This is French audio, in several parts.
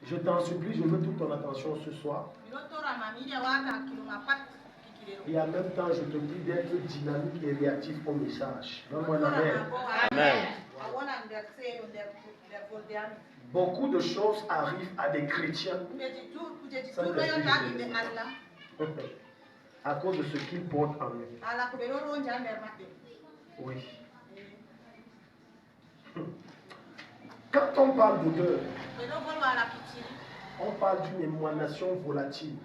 Je t'en supplie, je veux toute ton attention ce soir. Et en même temps, je te prie d'être dynamique et réactif au message. Donne-moi la main. Amen. Beaucoup de choses arrivent à des chrétiens à cause de ce qu'ils portent en eux. Oui. Quand on parle d'odeur, on parle d'une émanation volatile,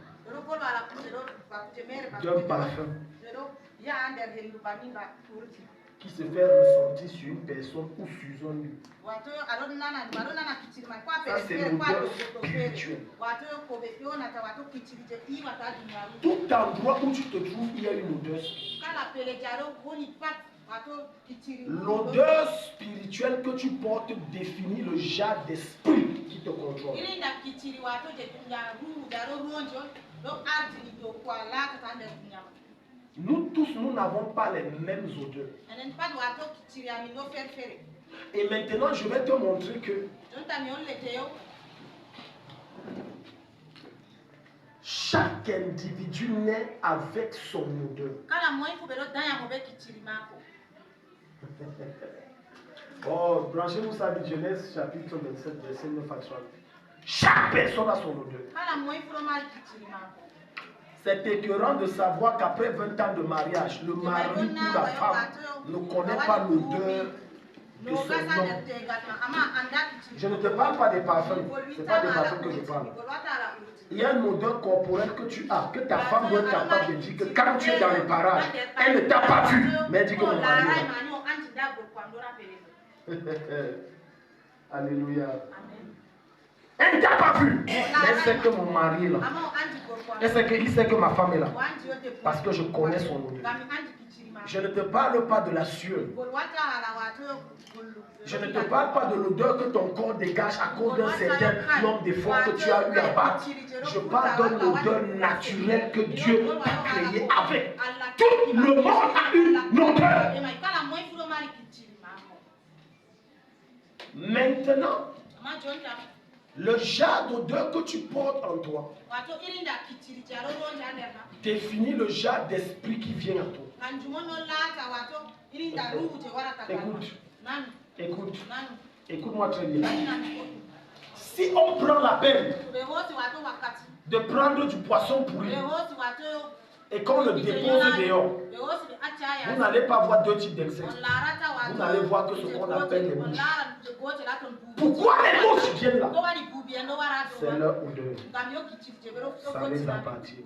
d'un parfum qui se fait ressentir sur une personne ou sur un lieu. Ça, c'est l'odeur spirituelle. Tout endroit où tu te trouves, il y a une odeur spirituelle. L'odeur spirituelle que tu portes définit le genre d'esprit qui te contrôle. Nous tous, nous n'avons pas les mêmes odeurs. Et maintenant, je vais te montrer que chaque individu naît avec son odeur. Oh, branchez-vous ça, Genèse chapitre 27, verset 9 à 30. Chaque personne a son odeur. C'est écœurant de savoir qu'après 20 ans de mariage, le mari ou la femme ne connaît pas l'odeur de son homme. Je ne te parle pas des parfums, ce n'est pas des parfums que je parle. Il y a une odeur corporelle que tu as, que ta femme doit être capable de dire que quand tu es dans les parages, elle ne t'a pas vu, mais elle dit que mon mari est là. Alléluia. Elle ne t'a pas vu, mais elle sait que mon mari est là. Il sait que ma femme est là. Parce que je connais son odeur. Je ne te parle pas de la sueur. Je ne te parle pas de l'odeur que ton corps dégage à cause d'un certain nombre d'efforts que tu as eu à battre. Je parle d'une odeur naturelle que Dieu t'a créée avec. Tout le monde a une odeur. Maintenant, le genre d'odeur que tu portes en toi définit le genre d'esprit qui vient à toi. Écoute-moi très bien. Si on prend la peine de prendre du poisson pourri et qu'on le dépose dehors, vous n'allez pas voir deux types d'insectes. Vous n'allez voir que ce qu'on appelle les mouches. Pourquoi les mouches viennent là? C'est leur odeur. Ça les appartient.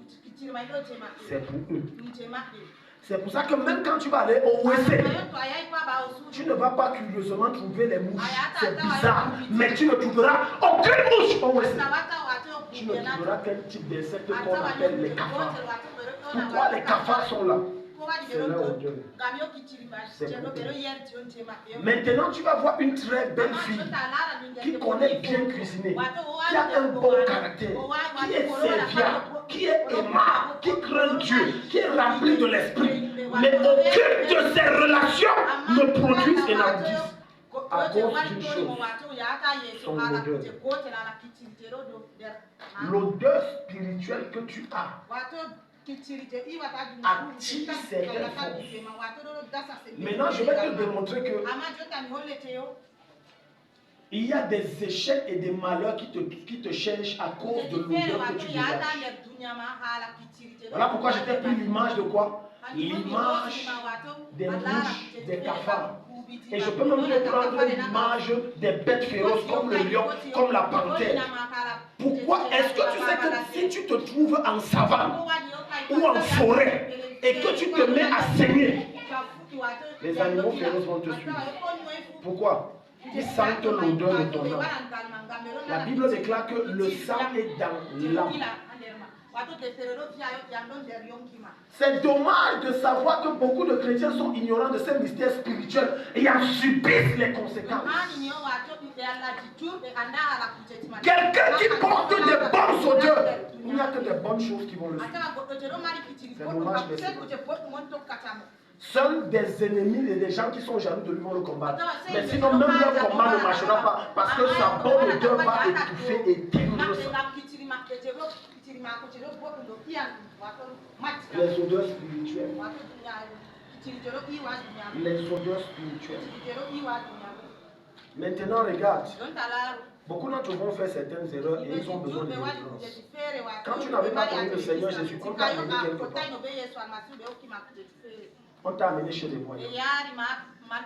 C'est pour eux. C'est pour ça que même quand tu vas aller au WC, tu ne vas pas curieusement trouver les mouches. C'est bizarre. Mais tu ne trouveras aucune mouche au WC. Tu ne trouveras quel type d'insecte qu'on appelle les cafards. Pourquoi les cafards sont là? C'est leur odeur. Maintenant, tu vas voir une très belle fille qui connaît bien cuisiner, qui a un bon caractère, qui est serviable, qui est aimable, qui craint Dieu, qui est remplie de l'esprit. Mais aucune de ces relations ne produisent et n'aboutissent à cause d'une chose, son odeur. L'odeur spirituelle que tu as attire certaines forces. Maintenant, je vais te démontrer que il y a des échecs et des malheurs qui te cherchent à cause de l'odeur que tu dégages. Voilà pourquoi je t'ai pris l'image de quoi? L'image des mouches, des cafards. Et je peux même te prendre l'image des bêtes féroces comme le lion, comme la panthère. Pourquoi? Est-ce que tu sais que si tu te trouves en savane ou en forêt et que tu te mets à saigner, les animaux féroces vont te suivre? Pourquoi? Ils sentent l'odeur de ton âme. La Bible déclare que le sang est dans l'âme. C'est dommage de savoir que beaucoup de chrétiens sont ignorants de ces mystères spirituels et en subissent les conséquences. Quelqu'un qui porte des bonnes odeurs, il n'y a que des bonnes choses qui vont le suivre. C'est dommage, mais c'est Seuls des ennemis et des gens qui sont jaloux de lui vont le combattre. Mais sinon, même leur combat ne marchera pas parce que sa bonne odeur va étouffer et éteindre ça. Les odeurs spirituelles. Les odeurs spirituelles. Maintenant, regarde. Beaucoup d'entre vous vont faire certaines erreurs et ils ont besoin de délivrance. Quand tu n'avais pas connu le Seigneur Jésus, on t'a amené quelque part. On t'a amené chez les voyants.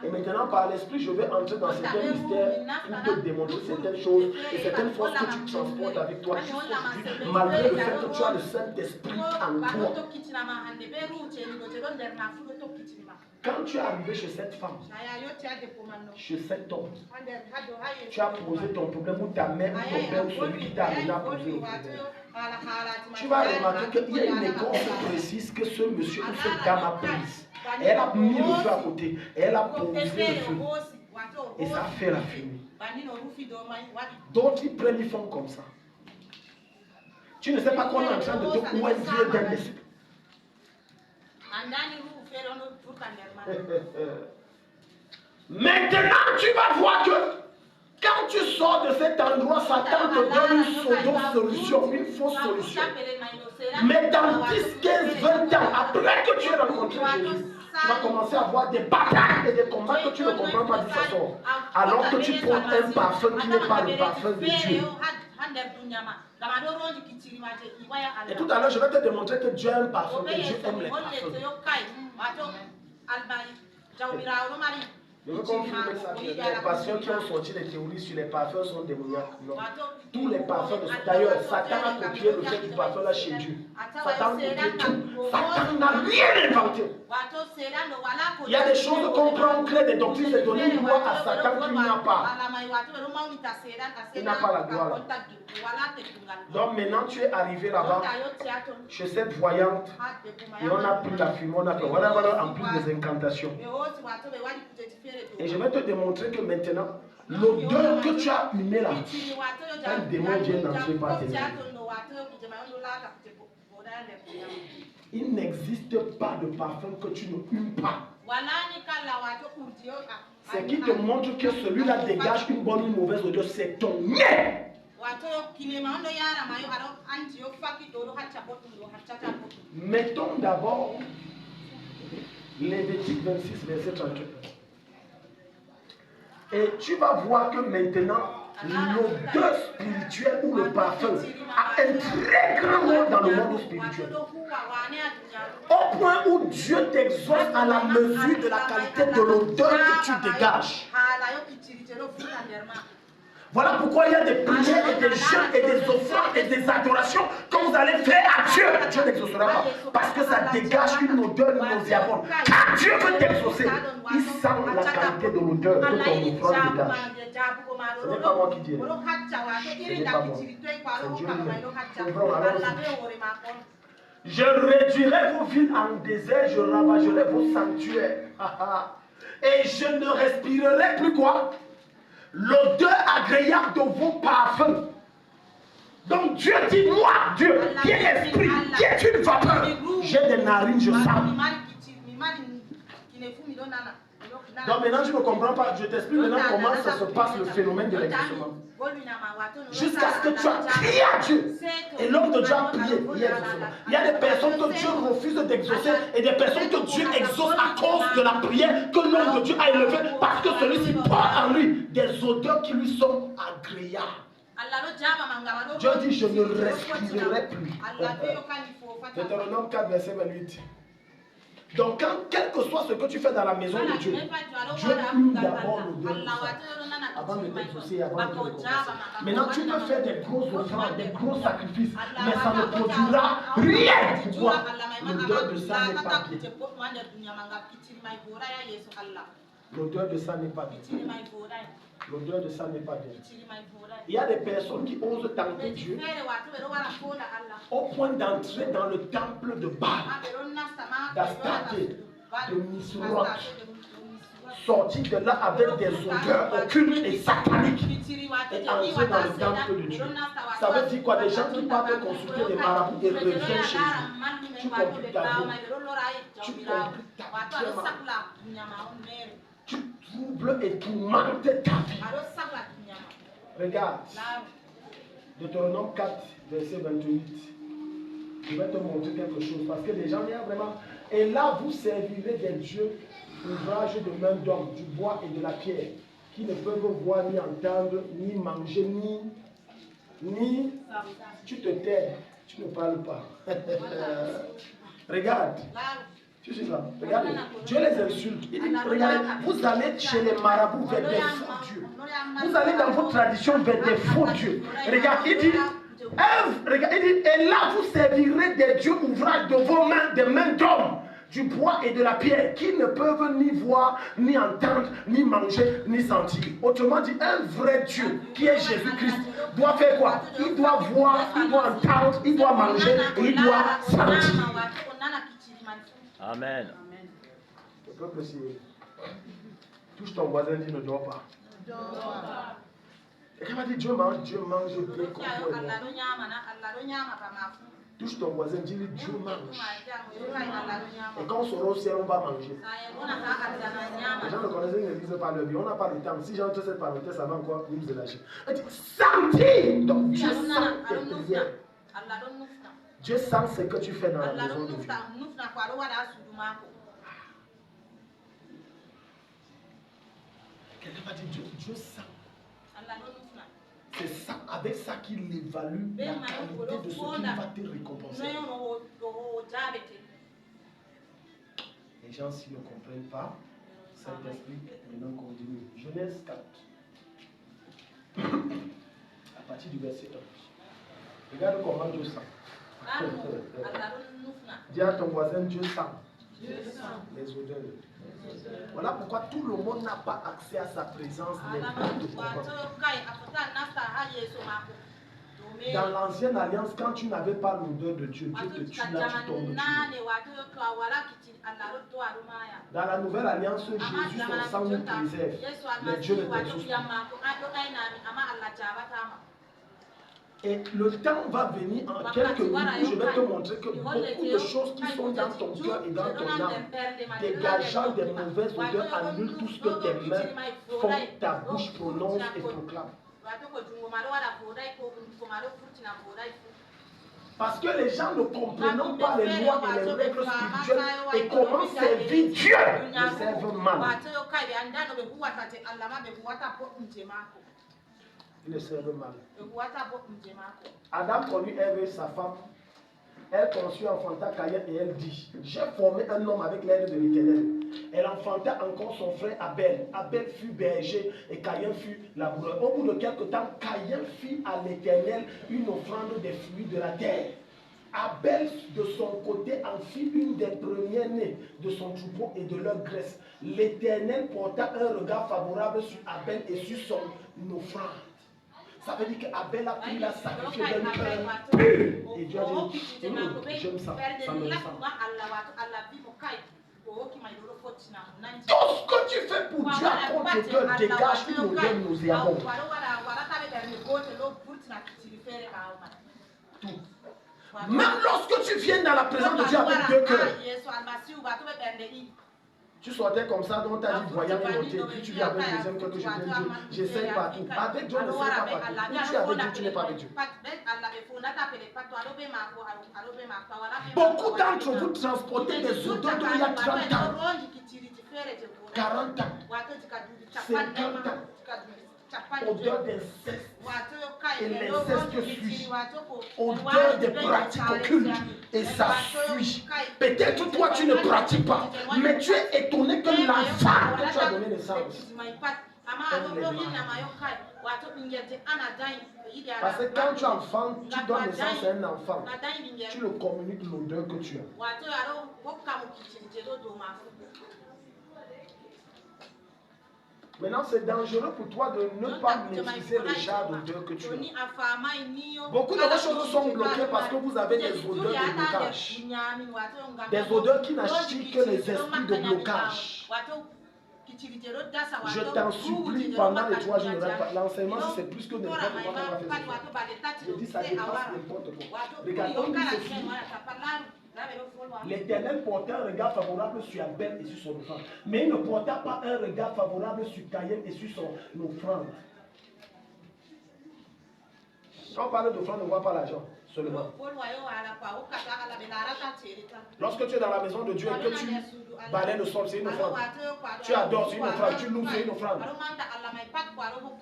Et maintenant, par l'esprit, je vais entrer dans certains mystères pour te démontrer certaines choses et certaines forces que tu transportes avec toi jusqu'aujourd'hui, malgré le fait que tu as le Saint-Esprit en toi. Quand tu es arrivé chez cette femme, chez cet homme, tu as posé ton problème ou ta mère ou ton père ou celui qui t'a amené à poser le problème. Tu vas remarquer qu'il y a une écorce précise que ce monsieur ou cette dame a prise. Elle a mis le feu à côté. Elle a posé le feu. Et ça fait la fumée. D'autres, ils prennent, ils font comme ça. Tu ne sais pas qu'on est en train de te coincer d'un esprit. Maintenant, tu vas voir que quand tu sors de cet endroit, Satan te donne une pseudo-solution, une fausse solution. Mais dans 10, 15, 20 ans, après que tu aies rencontré Jésus, tu vas commencer à avoir des batailles et des combats que tu ne comprends pas de toute façon. Alors que tu prends un parfum qui n'est pas le parfum de Dieu. Et tout à l'heure, je vais te démontrer que Dieu a un parfum, que Dieu aime les parfums. Je veux confirmer ça. Les pasteurs qui ont sorti les théories sur les parfums sont démoniaques. Non. Tous les parfums de d'ailleurs, Satan a copié le fait du parfum là chez Dieu. Satan a copié tout. Satan n'a rien inventé. Il y a des choses qu'on prend, on crée des doctrines, c'est donner une gloire à Satan qu'il n'a pas. Il n'a pas la gloire là. Donc maintenant tu es arrivé là-bas, chez cette voyante, et on a pris la fumée, on a fait voilà, en plus des incantations. Et je vais te démontrer que maintenant, l'odeur que tu as humée là, un démon vient d'entrer par tes mains. Il n'existe pas de parfum que tu ne humes pas. Ce qui te montre que celui-là dégage une bonne ou une mauvaise odeur, c'est ton nez. Mettons d'abord Lévitique 26, verset 38. Et tu vas voir que maintenant, l'odeur spirituelle ou le parfum a un très grand rôle dans le monde spirituel. Au point où Dieu t'exauce à la mesure de la qualité de l'odeur que tu dégages. Voilà pourquoi il y a des prières et des jeûnes et des offrandes et des adorations que vous allez faire à Dieu. Dieu n'exaucera pas. Parce que ça dégage une odeur nauséabonde. Quand Dieu veut t'exaucer, il sent la qualité de l'odeur que ton offrande dégage. Ce n'est pas moi qui dis. Ce n'est pas moi. C'est Dieu lui-même. Je réduirai vos villes en désert, je ravagerai vos sanctuaires. Et je ne respirerai plus quoi? L'odeur agréable de vos parfums. Donc Dieu dit, moi, Dieu, qui est l'esprit, qui est une vapeur. J'ai des narines, je sens. Donc maintenant tu ne comprends pas, je t'explique maintenant comment ça se passe le phénomène de l'exaucement. Jusqu'à ce que tu as crié à Dieu. Et l'homme de Dieu a prié. Il y a des personnes que Dieu refuse d'exaucer et des personnes que Dieu exauce à cause de la prière que l'homme de Dieu a élevée parce que celui-ci porte en lui des odeurs qui lui sont agréables. Dieu dit, je ne respirerai plus. Deutéronome 4, verset 28. Donc, quel que soit ce que tu fais dans la maison de Dieu, Dieu hume d'abord l'odeur avant de t'exaucer, avant de te reconnaître. Maintenant, tu peux faire des gros offrandes, des gros sacrifices, mais ça ne produira rien pour toi. L'odeur de ça n'est pas bien. L'odeur de ça n'est pas bien. L'odeur de ça n'est pas bien. Il y a des personnes qui osent tenter Dieu au point d'entrer dans le temple de Baal, d'Astarté, de Nisroch, sortir de là avec des odeurs occultes et sataniques et entrer dans le temple de Dieu. Ça veut dire quoi? Des gens qui partent consulter des marabouts et reviennent chez Dieu. Tu compliques ta vie. Tu compliques ta vie. Tu troubles et tourmentes ta vie. Regarde. Deutéronome 4, verset 28. Je vais te montrer quelque chose. Parce que les gens, il y a vraiment... Et là, vous servirez des dieux, ouvrages de main d'homme, du bois et de la pierre, qui ne peuvent voir, ni entendre, ni manger, ni... Tu te tais, tu ne parles pas. Regarde. Tu sais ça? Regardez. Dieu les insulte. Il dit, regardez, vous allez chez les marabouts vers des faux dieux. Vous allez dans vos traditions vers des faux dieux. Regarde, il dit... Regarde, il dit, et là vous servirez des dieux ouvrages de vos mains, des mains d'hommes, du bois et de la pierre, qui ne peuvent ni voir, ni entendre, ni manger, ni sentir. Autrement dit, un vrai Dieu, qui est Jésus-Christ, doit faire quoi? Il doit voir, il doit entendre, il doit manger, et il doit sentir. Amen. Le peuple c'est... Touche ton voisin, dit ne dors pas. Et quand on dit Dieu mange bien comme toi. Touche ton voisin, dis-lui Dieu mange. Et quand on sera au ciel, on va manger. Les gens ne connaissent une église par leur vie. On n'a pas le temps. Si j'entre cette parenthèse, ça va encore nous lâcher. Sentir. Donc Dieu sent tes prières. Dieu sent ce que tu fais dans la maison de Dieu. Quelqu'un va dire Dieu sent. C'est ça, avec ça qu'il évalue la qualité de ce qu'il va te récompenser. Les gens, s'ils ne comprennent pas, Saint-Esprit, maintenant continue. Genèse 4. À partir du verset 1. Regarde comment Dieu sent. Dis à ton voisin, Dieu sent. Les odeurs. Voilà pourquoi tout le monde n'a pas accès à sa présence. Dans l'ancienne alliance, quand tu n'avais pas l'odeur de Dieu, Dieu te tue là, tu tombes dessus. Dans la nouvelle alliance, Jésus, son sang nous préserve. Mais Dieu ne t'exauce pas. Et le temps va venir en quelques minutes où je vais te montrer que beaucoup de choses qui sont dans ton cœur et dans ton âme, dégageant des mauvaises odeurs, annulent tout ce que tes mains font, ta bouche prononce et proclame. Parce que les gens ne comprennent pas les lois et les règles spirituelles et comment servir Dieu ne servent mal. Ils le servent mal. Adam connut Ève et sa femme. Elle conçut, enfanta Caïn et elle dit, j'ai formé un homme avec l'aide de l'Éternel. Elle enfanta encore son frère Abel. Abel fut berger et Caïn fut laboureur. Au bout de quelque temps, Caïn fit à l'Éternel une offrande des fruits de la terre. Abel, de son côté, en fit une des premières-nés de son troupeau et de leur graisse. L'Éternel porta un regard favorable sur Abel et sur son offrande. Ça veut dire qu'Abel a pris la sacrifice d'un cœur pur. Et Dieu a dit, j'aime ça, ça me ressemble. Tout ce que tu fais pour Dieu à contre cœur dégage une odeur nauséabonde. Tout. Même lorsque tu viens dans la présence de Dieu avec deux cœurs. Tu sortais comme ça, donc tu as dit voyant et noté, puis tu viens avec le deuxième cœur que je viens de Dieu. J'essaye partout. Avec Dieu, on n'essaye pas partout. Où tu es avec Dieu, tu n'es pas avec Dieu. Beaucoup d'entre vous transportez des odeurs d'il y a 30 ans, 40 ans, 50 ans. Odeur d'inceste. Et l'inceste suit. Odeur des pratiques occultes. Et ça suit. Peut-être toi tu ne pratiques pas. Mais tu es étonné que l'enfant que tu as donné naissance. Parce que quand tu es enfant, tu donnes naissance à un enfant. Tu le communiques l'odeur que tu as. Maintenant, c'est dangereux pour toi de ne pas maîtriser le genre d'odeur que tu as. Beaucoup de choses sont bloquées parce que vous avez des odeurs de blocage. Des odeurs qui n'attirent que les esprits de blocage. Je t'en supplie pendant les 3 jours. L'enseignement, si c'est plus que n'importe quoi qu'on va faire. Je dis ça dépasse n'importe quoi. Regarde, comme dit ceci. L'Éternel portait un regard favorable sur Abel et sur son offrande. Mais il ne portait pas un regard favorable sur Caïn et sur son offrande. Quand on parle d'offrande, on ne voit pas l'argent seulement. Lorsque tu es dans la maison de Dieu et que tu balayes le sol, c'est une offrande. Tu adores, c'est une offrande. Tu loues, c'est une offrande.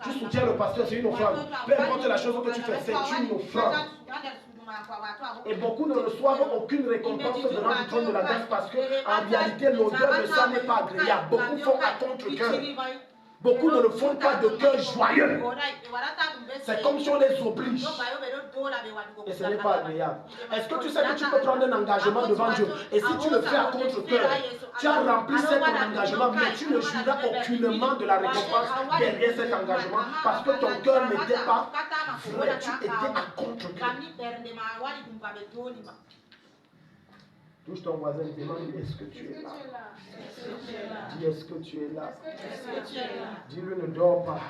Tu soutiens le pasteur, c'est une offrande. Peu importe la chose que tu fais, c'est une offrande. Et beaucoup ne reçoivent aucune récompense devant le trône de la grâce parce qu'en réalité, l'odeur de ça n'est pas agréable. Beaucoup font à contre-cœur. Beaucoup ne le font pas de cœur joyeux. C'est comme si on les oblige. Et ce n'est pas agréable. Est-ce que tu sais que tu peux prendre un engagement devant Dieu? Et si tu le fais à contre-cœur, tu as rempli cet engagement, mais tu ne jouiras aucunement de la récompense derrière cet engagement parce que ton cœur n'était pas vrai. Tu étais à contre-cœur. Touche ton voisin et demande, est-ce que tu es là? Dis, est-ce que tu es là? Dis-lui, ne dors pas.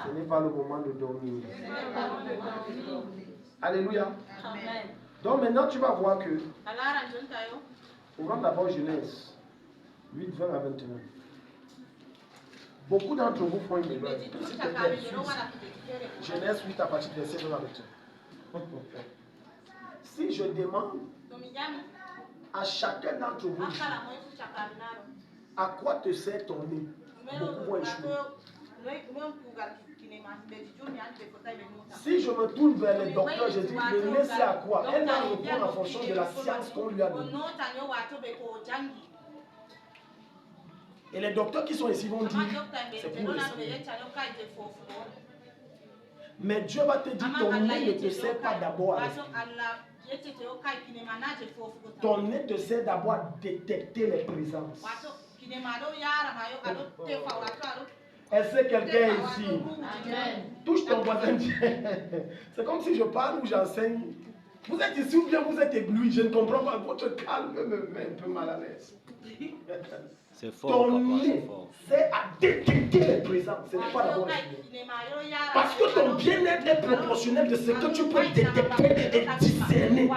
Ce n'est pas le moment de dormir. Alléluia. Donc maintenant, tu vas voir que, on va d'abord Genèse 8, 20 à 21. Beaucoup d'entre vous font une erreur. Genèse 8 à partir du verset 20 à 21. Si je demande à chacun d'entre vous, à quoi te sert ton nez? Beaucoup vont échouer. Si je me tourne vers les docteurs, je dis le nez c'est à quoi? Elle va répondre en fonction de la science qu'on lui a donnée. Et les docteurs qui sont ici vont dire c'est pour l'esprit. Mais Dieu va te dire ton nez ne te sert pas d'abord à l'esprit. Ton nez te sert d'abord à détecter les présences. Est-ce que quelqu'un ici? Touche ton voisin. C'est comme si je parle ou j'enseigne. Vous êtes ici ou bien vous êtes ébloui? Je ne comprends pas. Votre calme me met un peu mal à l'aise. C'est fort, ton nez, c'est à détecter les présences. Ce n'est pas d'abord. Parce que ton bien-être est proportionnel de ce que tu peux détecter et discerner.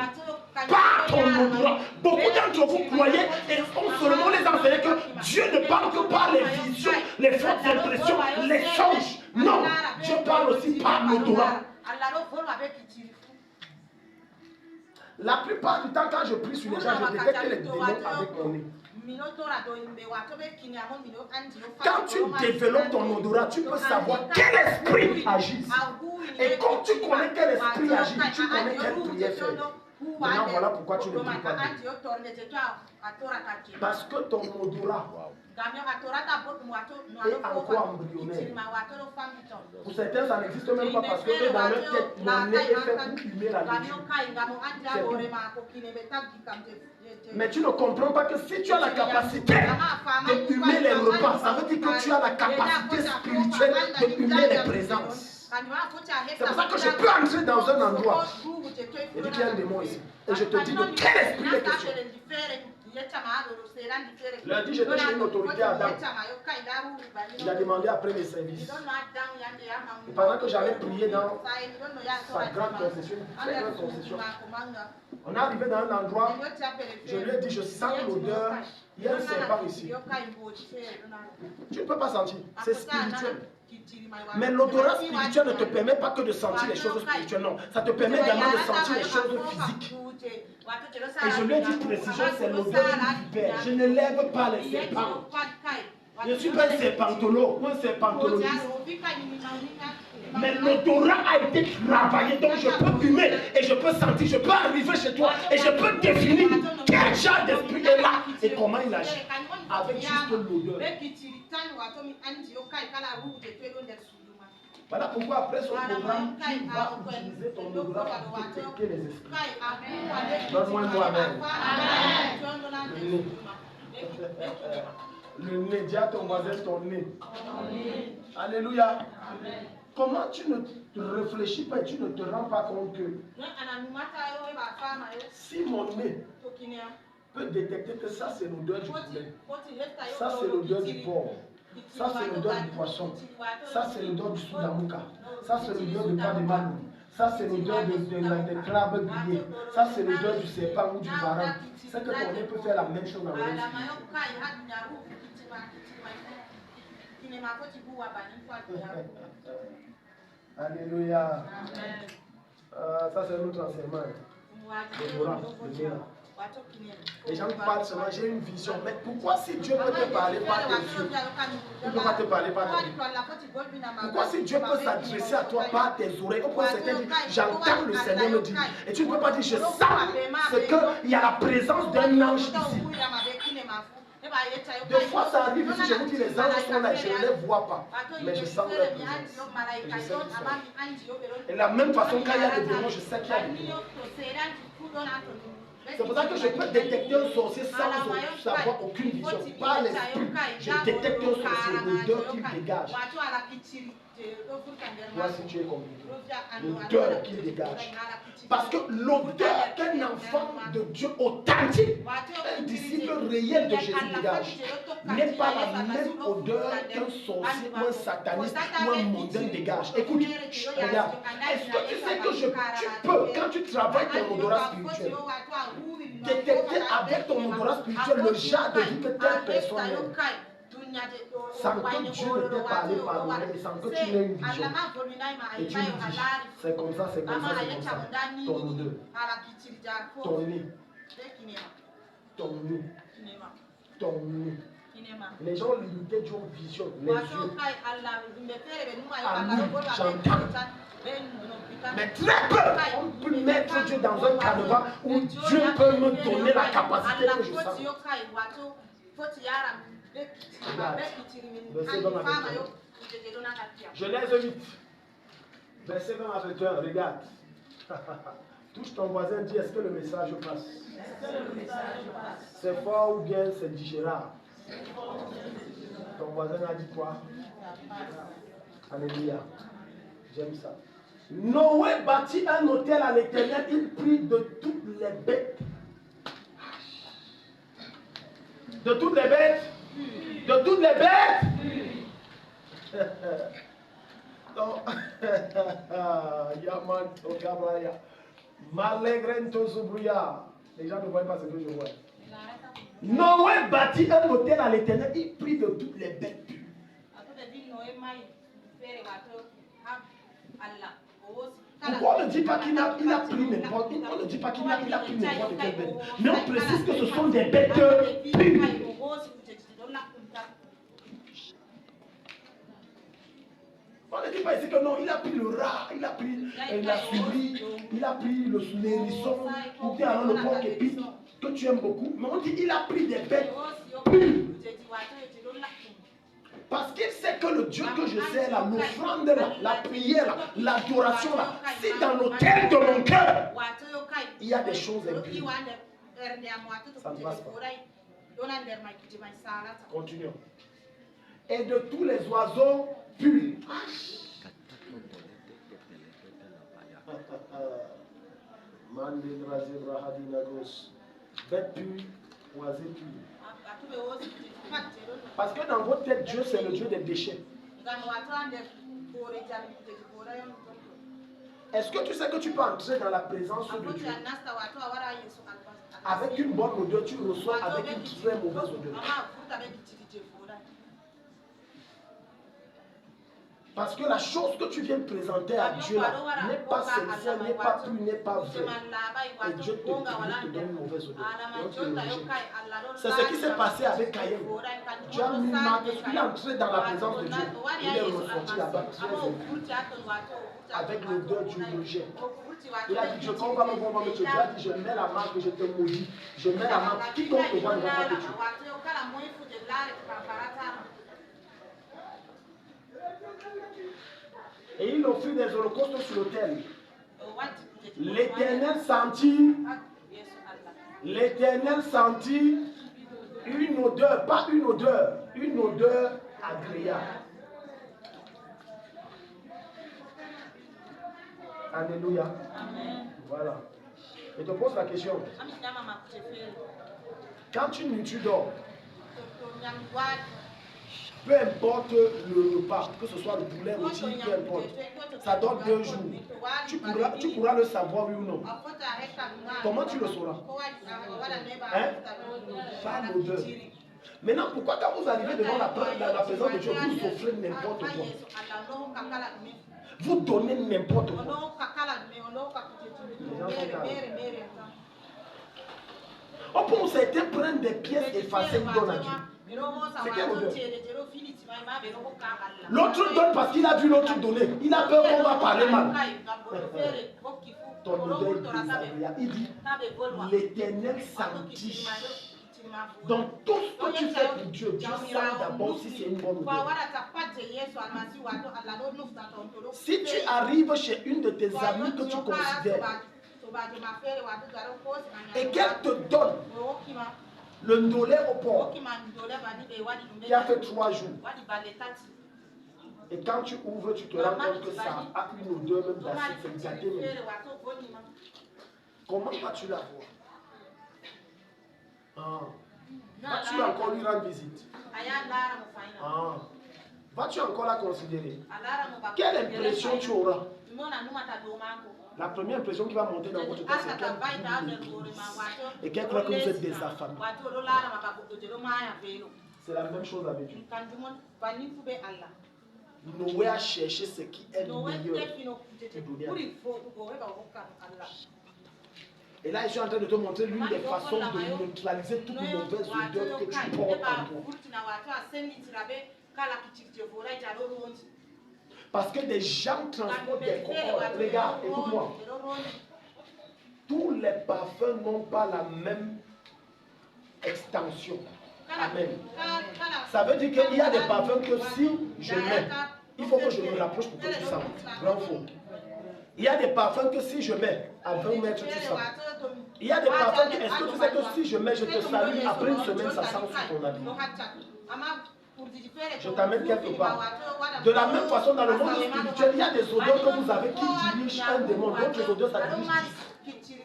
Par ton odorat. Beaucoup d'entre vous croyez et on seulement les enseignait que Dieu ne parle que par les visions, les fortes impressions, les songes. Non, Dieu parle aussi par l'odorat. La plupart du temps, quand je prie sur les gens, je détecte les démons avec mon nez. Quand tu développes ton odorat, tu peux savoir quel esprit agit. Et quand tu connais quel esprit agit, tu connais quelle prière faire. Maintenant, voilà pourquoi tu ne pries pas Dieu. Parce que ton odorat est encore embryonnaire. Pour certains, ça n'existe même pas parce que dans leur tête, mon nez est fait pour humer la nourriture. Mais tu ne comprends pas que si tu as la capacité de humer les repas, ça veut dire que tu as la capacité spirituelle de humer les présences. C'est pour ça que je peux entrer dans un endroit et dire qu'il y a un démon ici. Et je te dis de quel esprit est question. Lundi, j'étais chez une autorité à Adam. Il a demandé après mes services. Et pendant que j'allais prier dans sa grande concession, très grande concession, on est arrivé dans un endroit, je lui ai dit, je sens l'odeur, il y a un serpent ici. Tu ne peux pas sentir, c'est spirituel. Mais l'odorat spirituel ne te permet pas que de sentir les choses spirituelles, non. Ça te permet également de sentir les choses physiques. Et je lui ai dit précision, c'est l'odeur du vipère. Je ne lève pas les serpents. Je ne suis pas un serpentolo ou un serpentologiste. Mais l'odorat a été travaillé, donc je peux fumer et je peux sentir, je peux arriver chez toi et je peux définir quel genre d'esprit est là et comment il agit. Avec juste l'odeur. Voilà pourquoi après son programme, tu vas utiliser ton odorat pour détecter les esprits. Donne-moi un mot, amen. Le nez, dis à ton voisin ton nez. Alléluia. Comment tu ne te réfléchis pas et tu ne te rends pas compte que si mon nez peut détecter que ça c'est l'odeur du poulet. Ça c'est l'odeur du porc. Ça c'est l'odeur du poisson. Ça c'est l'odeur du soudamouka. Ça c'est l'odeur du pain de malou. Ça c'est l'odeur des crabes grillés. Ça c'est l'odeur du serpent ou du varan. C'est que ton nez peut faire la même chose dans le reste. Alléluia. Ça c'est notre enseignement. Les gens parlent seulement, j'ai une vision. Mais pourquoi si Dieu peut te parler par tes yeux, il ne peut pas te parler par tes yeux? Pourquoi si Dieu peut s'adresser à toi par tes oreilles? Au point certains disent, j'entends le Seigneur me dire. Et tu ne peux pas dire, je sens qu'il y a la présence d'un ange ici. Des fois ça arrive ici, je vous dis, les anges sont là, je ne les vois pas. Mais je sens leur présence. Et je sais qu'ils sont là. Et de la même façon, quand il y a des démons, je sais qu'il y a des démons. C'est pour ça que je peux détecter un sorcier sans avoir aucune vision. Par l'esprit, je détecte un sorcier, l'odeur qu'il dégage. Toi, si tu es compliqué, l'odeur qu'il dégage. Parce que l'odeur qu'un enfant de Dieu authentique, un disciple réel de Jésus dégage, n'est pas la même odeur qu'un sorcier ou un sataniste ou un mondain dégage. Écoute, regarde, est-ce que tu sais que tu peux, quand tu travailles ton odorat spirituel, détecter avec ton odorat spirituel le genre de vie que telle personne est, sans que Dieu ne t'ait parlé par l'oreille et sans que tu n'aies une vision. Et tu lui dis, c'est comme ça, c'est comme ça, c'est comme ça. Ton odeur, ton nez, ton nez, ton nez. Les gens limitaient Dieu aux visions, les yeux. À lui, j'entends. Mais très peu, on peut mettre Dieu dans un canevas où Dieu peut me donner la capacité que je sens. Regarde, verset 20 à 21. Genèse 8, verset 20 à 21, regarde. Touche ton voisin, dis, est-ce que le message passe? C'est fort ou bien c'est digérable? Ton voisin a dit quoi? Alléluia. J'aime ça. Noé bâtit un hôtel à l'Éternel, il prit de toutes les bêtes. De toutes les bêtes? De toutes les bêtes? Non. Yaman, Ogabraya. Malegrento Zubruya. Les gens ne voient pas ce que je vois. Noé bâtit un hôtel à l'Éternel, il prit de toutes les bêtes pures. Pourquoi on ne dit pas qu'il a pris n'importe quoi? On ne dit pas qu'il a pris n'importe quelle bête. Mais on précise que ce sont des bêtes pures. On ne dit pas ici que non, il a pris le rat, il a pris la souris, il a pris les hérissons, ou bien alors le porc épic, que tu aimes beaucoup. Mais on dit il a pris des bêtes pures. Parce qu'il sait que le Dieu que je sers là, l'offrande là, la prière là, l'adoration là, si dans l'autel de mon cœur, il y a des choses impures, ça ne passe pas. Continuons. Et de tous les oiseaux purs. Bêtes pures, oiseaux purs. Parce que dans votre tête, Dieu c'est le Dieu des déchets. Est-ce que tu sais que tu peux entrer dans la présence de Dieu? Avec une bonne odeur, tu reçois avec une très mauvaise odeur. Parce que la chose que tu viens présenter à Dieu là n'est pas sincère, n'est pas pure, n'est pas vraie. Et Dieu te donne une mauvaise odeur. C'est ce qui s'est passé avec Caïn. Dieu a mis marque, il est entré dans la présence de Dieu. Il est ressorti là-bas très impur, avec l'odeur du rejet. Il a dit, Dieu, quand on va me voir, Dieu a dit, je mets la marque et je te maudis. Je mets la marque, quiconque te voit ne va pas te tuer. Et il offrit des holocaustes sur l'autel. L'Éternel sentit une odeur, pas une odeur agréable. Alléluia. Amen. Voilà. Je te pose la question. Quand tu dors, peu importe le repas, que ce soit le poulet, le rôti, peu importe, ça donne 2 jours. Tu pourras le savoir, oui ou non. Comment tu le sauras? Hein? Par l'odeur. Maintenant, pourquoi quand vous arrivez devant la présence de Dieu, vous offrez n'importe quoi? Vous donnez n'importe quoi. Oh, pour certains prennent des pièces effacées, ils donnent à Dieu. C'est quelle odeur? L'autre donne parce qu'il a vu l'autre donner. Il a peur qu'on va parler mal. Ton odeur est désagréable. Il dit, l'Éternel sanctifie. Donc tout ce que tu fais pour Dieu, Dieu sent d'abord si c'est une bonne odeur. Si tu arrives chez une de tes amies que tu considères et qu'elle te donne le ndolé au port qui a fait 3 jours, et quand tu ouvres, tu te rends compte que ça a une odeur même d'acide, c'est gâté même. Comment vas-tu la voir? Vas-tu encore lui rendre visite? Vas-tu encore la considérer? Quelle impression tu auras? La première impression qui va monter dans votre tête, c'est qu'elle et qu'elle croit que vous êtes des affamés. C'est la même chose avec Dieu. Noé a cherché ce qui est le meilleur. Et là, je suis en train de te montrer l'une des façons de neutraliser toute mauvaise odeur que tu portes en toi. Parce que des gens transportent des corps. Regarde, écoute-moi. Tous les parfums n'ont pas la même extension. Amen. Ça veut dire qu'il y a des parfums que si je mets, il faut que je me rapproche pour que tu sens. Grand faux. Il y a des parfums que si je mets, à 20 mètres, tu sens. Il y a des parfums que, est-ce que tu sais que si je mets, je te salue, après une semaine, ça sent sur ton habit. Je t'amène quelque part. De la même façon, dans le monde spirituel, il y a des odeurs que vous avez qui dirigent un démon. D'autres odeurs, ça dirige 10.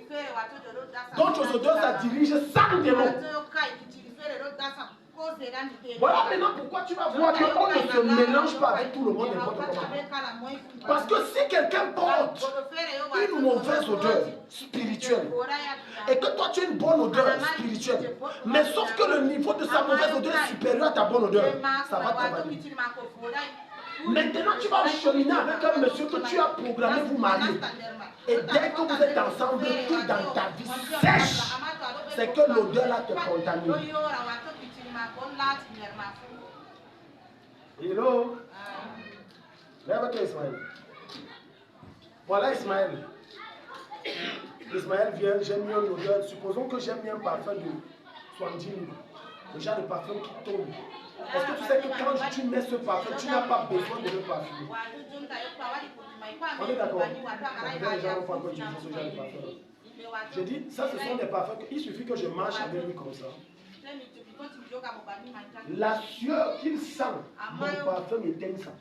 D'autres odeurs, ça dirige 100 démons. Voilà maintenant pourquoi tu vas voir qu'on ne se mélange pas avec tout le monde n'importe comment. Parce que si quelqu'un porte une mauvaise odeur spirituelle et que toi tu as une bonne odeur spirituelle, mais sauf que le niveau de sa mauvaise odeur est supérieur à ta bonne odeur, ça va travailler. Maintenant tu vas cheminer avec un monsieur que tu as programmé vous marier. Et dès que vous êtes ensemble, tout dans ta vie sèche, c'est que l'odeur là te contamine. Hello. Lève-toi Ismaël. Voilà Ismaël. Ismaël vient, j'aime mieux l'odeur. Supposons que j'aime bien un parfum de 70 000. Le genre de parfum qui tombe. Parce que tu sais que quand tu mets ce parfum, tu n'as pas besoin de le parfumer. On est d'accord? Les gens n'ont pas encore utilisé ce genre de parfum. Je dis, ça ce sont des parfums qu'il suffit que je marche avec lui comme ça. La sueur qu'il sent, mon parfum éteint ça.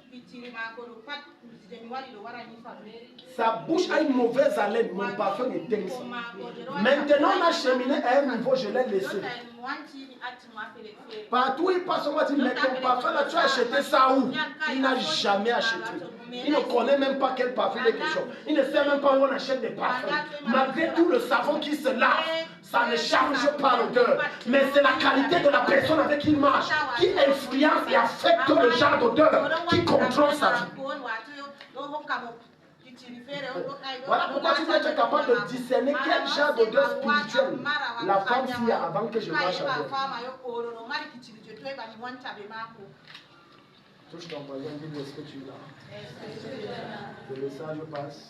Sa bouche a une mauvaise haleine, mon parfum éteint ça. Maintenant, on a cheminé à un niveau, je l'ai laissé. Partout il passe, on va dire, mais ton parfum là, tu as acheté ça où? Il n'a jamais acheté. Il ne connaît même pas quel parfum il est question. Il ne sait même pas où on achète des parfums. Malgré tout le savon qui se lave, ça ne change pas l'odeur. Mais c'est la qualité de la personne avec qui il marche qui influence et affecte le genre d'odeur qui contrôle sa vie. Voilà pourquoi tu dois être capable de discerner quel genre d'odeur spirituelle la femme s'y a avant que je marche avec elle. Touche ton voisin, dis-lui est-ce que tu es là. Le message passe.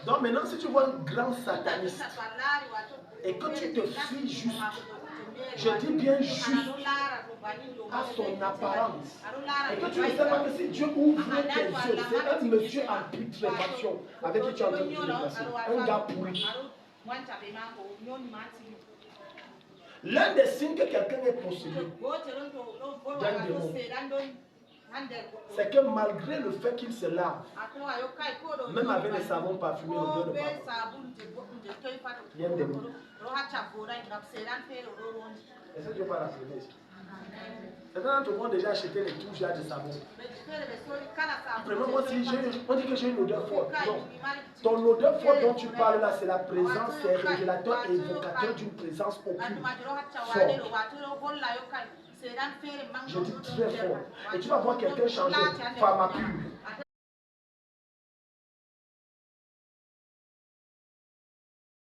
Donc maintenant, si tu vois un grand sataniste et que tu te fies juste, je dis bien juste, à son apparence, et que tu ne sais pas que si Dieu ouvre tes yeux, c'est un monsieur en putréfaction avec qui tu es en train de te déplacer, un gars pourri. L'un des signes que quelqu'un est possédé d'un démon, c'est que malgré le fait qu'il se lave, même avec les savons parfumés, l'odeur ne part pas. Il y a un démon. Est-ce que tu parles à la ici? Certains d'entre vous ont déjà acheté les touches de savon. Vraiment, moi, si on dit que j'ai une odeur forte. Non. Ton odeur forte dont tu parles là, c'est la présence, c'est révélateur et évocateur d'une présence occulte forte. Je dis très fort. Et tu vas voir quelqu'un changer, femme pure.